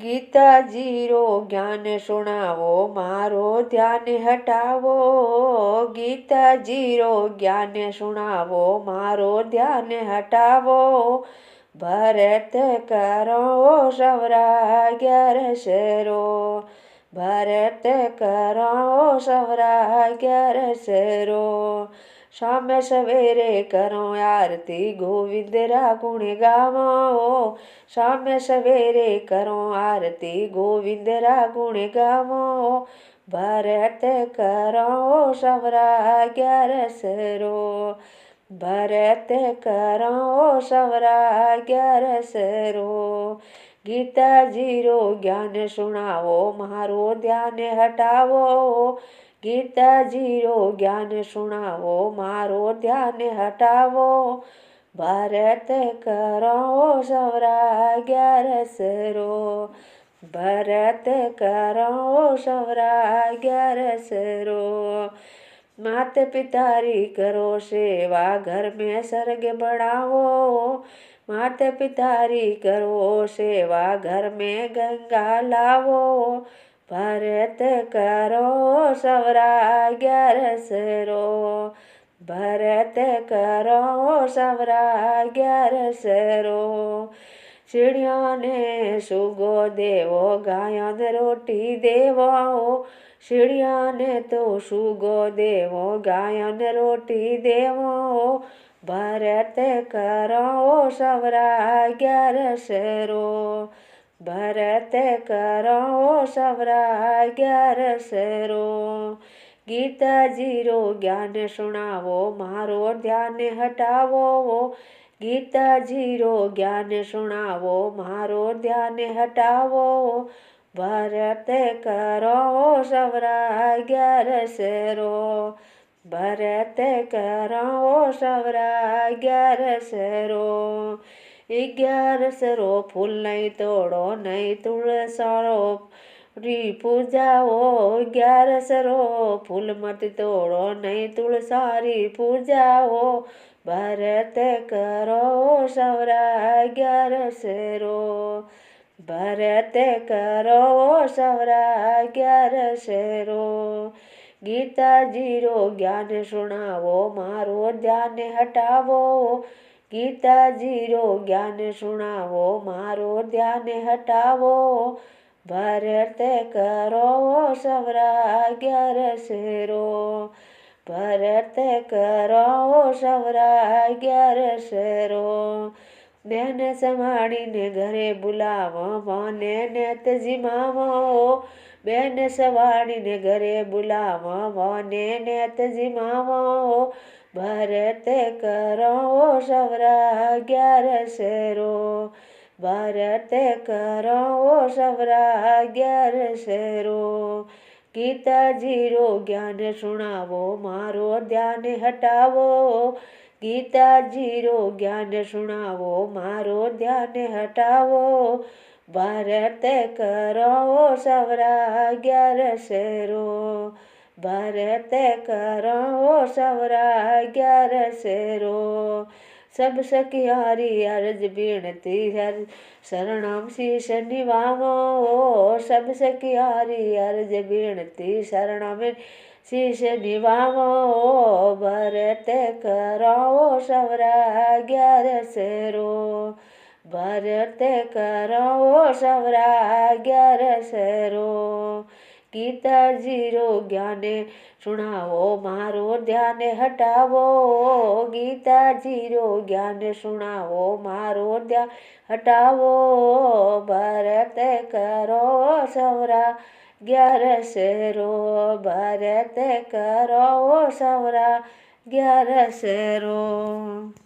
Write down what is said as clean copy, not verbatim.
ગીતાજીરો જ્ઞાન સુણાવો મારો ધ્યાન હટાવો। ગીતાજીરો જ્ઞાન સુણાવો મારો ધ્યાન હટાવો। ભરત કરો સવરા 11 ભરત કરો સવરા 11 શામે સવેરે કરો આરતી ગોવિંદ રા ગુણ ગાવો। શામે સવેરે કરો આરતી ગોવિંદ રા ગુણ ગાવો। ભરત કરો સવરા 11 ભરત કરો સવરા 11 ગીતાજીરો જ્ઞાન સુણાવો મારો ધ્યાન હટાવો। ગીતાજીરો જ્ઞાન સુણાવો મારો ધ્યાન હટાવો। ભરત કરો સવરા 11 ભરત કરો સવરા 11 मात पितारी करो सेवा घर में स्वर्ग बढ़ाओ। मात पितारी करो सेवा घर में गंगा लावो। भरत करो सवरा 11 भरत करो सवरा 11 चिड़िया ने सुगो देवो गायों ने रोटी देवो। चिड़िया ने तो सुगो देवो गायों ने रोटी देवो। भरत करो सवरा 11 भरत करो सवरा 11 गीताजीरो ज्ञान सुणावो मारो ध्यान हटावो। गीताजीरो ज्ञान सुणावो मारो ध्यान हटावो। भरत करो सवरा 11 भरत करो सवरा 11 फूल नहीं तोड़ो नहीं तुलसारो री पूजाओ। 11 फूल मत तोड़ो नहीं तुलसारी पूजाओ। भरत करो सवरा 11 भरत करो सवरा 11 गीताजीरो ज्ञान सुणावो मारो ध्यान हटावो। गीताजीरो ज्ञान सुणावो मारो ध्यान हटावो। भरत करो सवरा 11 भरत करो सवरा 11 બેન સવાડીને ઘરે બોલાવો મને નેતજી માવો। બેન સવાડીને ઘરે બોલાવો મને નેતજી માવો। ભરત કરો સવરા 11 ભરત કરો સવરા 11 ગીતાજીરો જ્ઞાન સુણાવો મારો ધ્યાન હટાવો। गीताजीरो ज्ञान सुणावो मारो ध्यान हटावो। भरत करो सवरा 11 भरत करो सवरा 11 सब सखियारी अर्ज बिनती हर शरणम शीश निवावो। सब सखियारी अर्ज बिनती शरणम शीश निवावो। भरत करो सवरा 11 भरत करो सवरा 11 गीताजीरो ज्ञान सुणावो मारो ध्यान हटावो। गीताजीरो ज्ञान सुणावो मारो ध्यान हटावो। भरत करो सवरा 11 भरत करो सवरा 11।